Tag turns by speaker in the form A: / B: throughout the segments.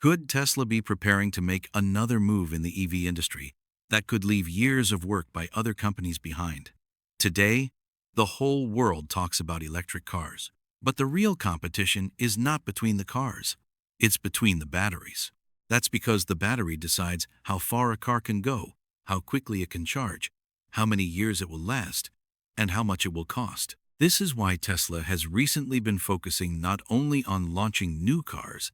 A: Could Tesla be preparing to make another move in the EV industry that could leave years of work by other companies behind? Today, the whole world talks about electric cars, but the real competition is not between the cars. It's between the batteries. That's because the battery decides how far a car can go, how quickly it can charge, how many years it will last, and how much it will cost. This is why Tesla has recently been focusing not only on launching new cars,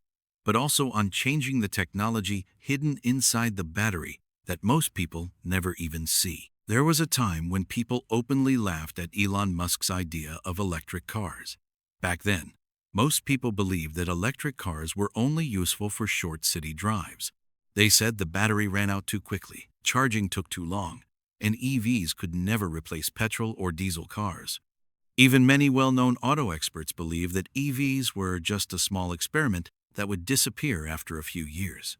A: but also on changing the technology hidden inside the battery that most people never even see. There was a time when people openly laughed at Elon Musk's idea of electric cars. Back then, most people believed that electric cars were only useful for short city drives. They said the battery ran out too quickly, charging took too long, and EVs could never replace petrol or diesel cars. Even many well-known auto experts believe that EVs were just a small experiment that would disappear after a few years.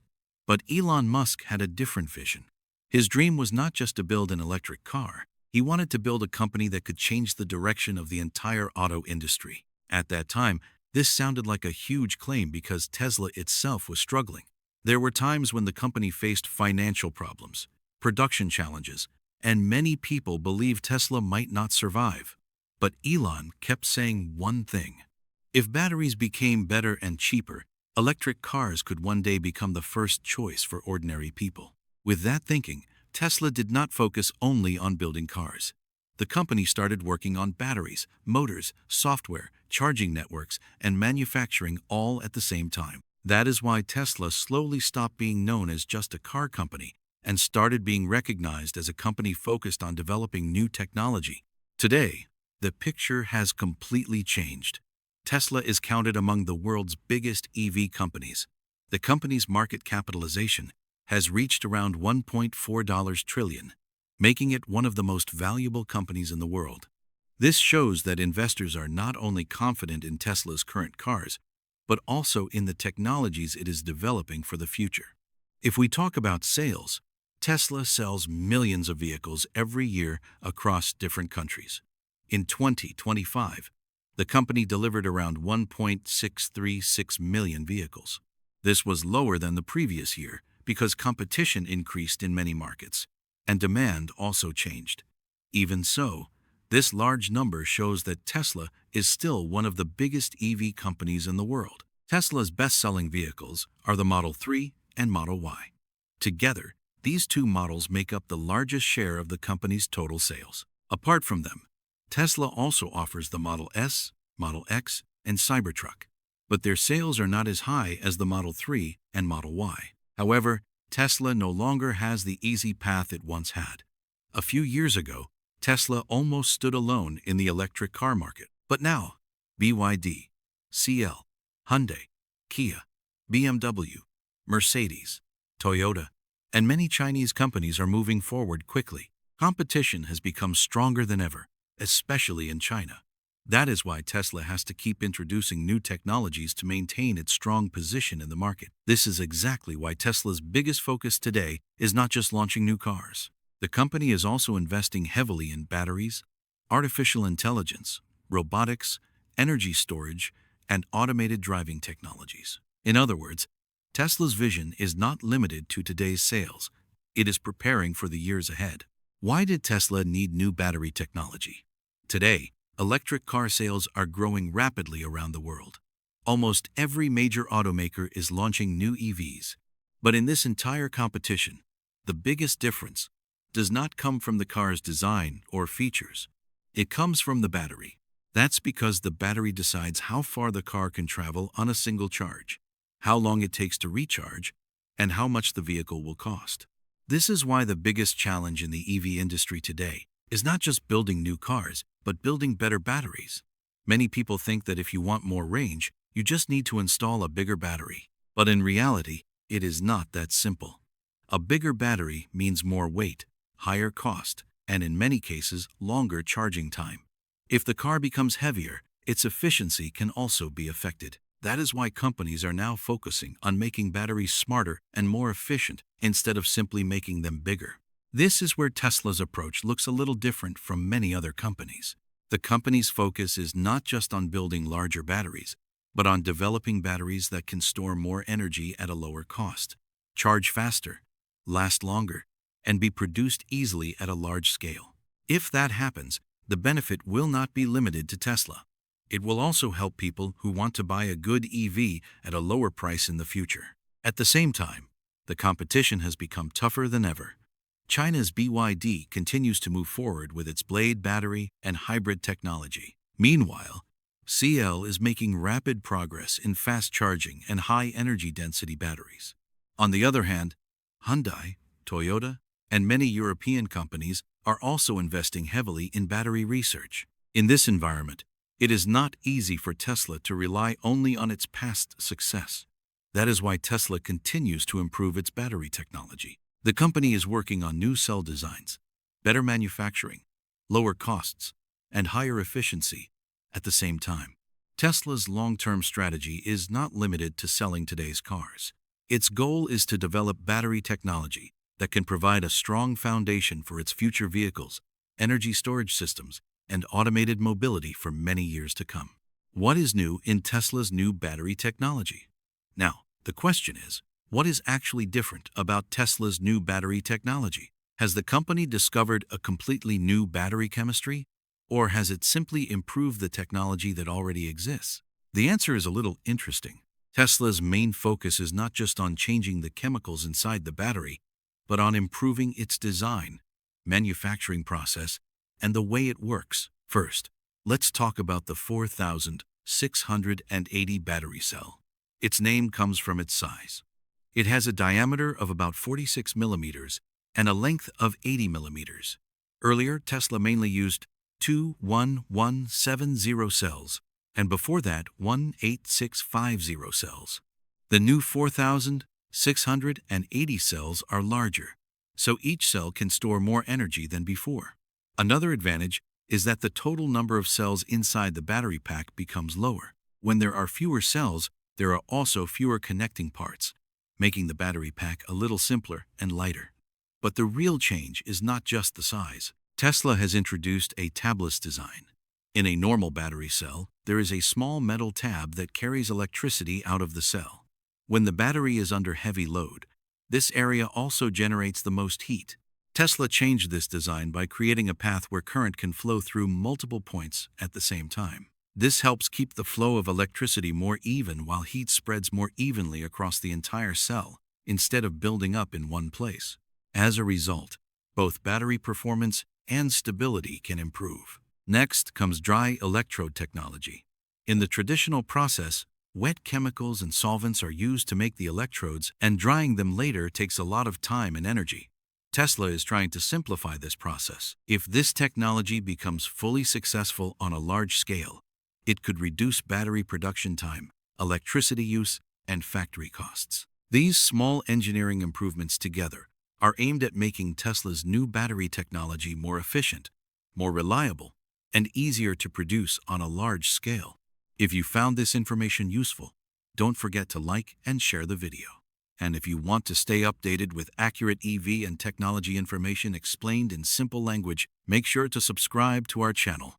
A: But Elon Musk had a different vision. His dream was not just to build an electric car. He wanted to build a company that could change the direction of the entire auto industry. At that time, this sounded like a huge claim because Tesla itself was struggling. There were times when the company faced financial problems, production challenges, and many people believed Tesla might not survive. But Elon kept saying one thing: if batteries became better and cheaper, electric cars could one day become the first choice for ordinary people. With that thinking, Tesla did not focus only on building cars. The company started working on batteries, motors, software, charging networks, and manufacturing all at the same time. That is why Tesla slowly stopped being known as just a car company and started being recognized as a company focused on developing new technology. Today, the picture has completely changed. Tesla is counted among the world's biggest EV companies. The company's market capitalization has reached around $1.4 trillion, making it one of the most valuable companies in the world. This shows that investors are not only confident in Tesla's current cars, but also in the technologies it is developing for the future. If we talk about sales, Tesla sells millions of vehicles every year across different countries. In 2025, the company delivered around 1.636 million vehicles. This was lower than the previous year because competition increased in many markets, and demand also changed. Even so, this large number shows that Tesla is still one of the biggest EV companies in the world. Tesla's best-selling vehicles are the Model 3 and Model Y. Together, these two models make up the largest share of the company's total sales. Apart from them, Tesla also offers the Model S, Model X, and Cybertruck, but their sales are not as high as the Model 3 and Model Y. However, Tesla no longer has the easy path it once had. A few years ago, Tesla almost stood alone in the electric car market. But now, BYD, CATL, Hyundai, Kia, BMW, Mercedes, Toyota, and many Chinese companies are moving forward quickly. Competition has become stronger than ever, especially in China. That is why Tesla has to keep introducing new technologies to maintain its strong position in the market. This is exactly why Tesla's biggest focus today is not just launching new cars. The company is also investing heavily in batteries, artificial intelligence, robotics, energy storage, and automated driving technologies. In other words, Tesla's vision is not limited to today's sales. It is preparing for the years ahead. Why did Tesla need new battery technology? Today, electric car sales are growing rapidly around the world. Almost every major automaker is launching new EVs. But in this entire competition, the biggest difference does not come from the car's design or features. It comes from the battery. That's because the battery decides how far the car can travel on a single charge, how long it takes to recharge, and how much the vehicle will cost. This is why the biggest challenge in the EV industry today is not just building new cars, but building better batteries. Many people think that if you want more range, you just need to install a bigger battery. But in reality, it is not that simple. A bigger battery means more weight, higher cost, and in many cases, longer charging time. If the car becomes heavier, its efficiency can also be affected. That is why companies are now focusing on making batteries smarter and more efficient instead of simply making them bigger. This is where Tesla's approach looks a little different from many other companies. The company's focus is not just on building larger batteries, but on developing batteries that can store more energy at a lower cost, charge faster, last longer, and be produced easily at a large scale. If that happens, the benefit will not be limited to Tesla. It will also help people who want to buy a good EV at a lower price in the future. At the same time, the competition has become tougher than ever. China's BYD continues to move forward with its blade battery and hybrid technology. Meanwhile, CATL is making rapid progress in fast charging and high energy density batteries. On the other hand, Hyundai, Toyota, and many European companies are also investing heavily in battery research. In this environment, it is not easy for Tesla to rely only on its past success. That is why Tesla continues to improve its battery technology. The company is working on new cell designs, better manufacturing, lower costs, and higher efficiency at the same time. Tesla's long-term strategy is not limited to selling today's cars. Its goal is to develop battery technology that can provide a strong foundation for its future vehicles, energy storage systems, and automated mobility for many years to come. What is new in Tesla's new battery technology? Now, the question is, what is actually different about Tesla's new battery technology? Has the company discovered a completely new battery chemistry, or has it simply improved the technology that already exists? The answer is a little interesting. Tesla's main focus is not just on changing the chemicals inside the battery, but on improving its design, manufacturing process, and the way it works. First, let's talk about the 4680 battery cell. Its name comes from its size. It has a diameter of about 46 millimeters and a length of 80 millimeters. Earlier, Tesla mainly used 21170 cells, and before that, 18650 cells. The new 4680 cells are larger, so each cell can store more energy than before. Another advantage is that the total number of cells inside the battery pack becomes lower. When there are fewer cells, there are also fewer connecting parts, making the battery pack a little simpler and lighter. But the real change is not just the size. Tesla has introduced a tabless design. In a normal battery cell, there is a small metal tab that carries electricity out of the cell. When the battery is under heavy load, this area also generates the most heat. Tesla changed this design by creating a path where current can flow through multiple points at the same time. This helps keep the flow of electricity more even while heat spreads more evenly across the entire cell instead of building up in one place. As a result, both battery performance and stability can improve. Next comes dry electrode technology. In the traditional process, wet chemicals and solvents are used to make the electrodes, and drying them later takes a lot of time and energy. Tesla is trying to simplify this process. If this technology becomes fully successful on a large scale, it could reduce battery production time, electricity use, and factory costs. These small engineering improvements together are aimed at making Tesla's new battery technology more efficient, more reliable, and easier to produce on a large scale. If you found this information useful, don't forget to like and share the video. And if you want to stay updated with accurate EV and technology information explained in simple language, make sure to subscribe to our channel.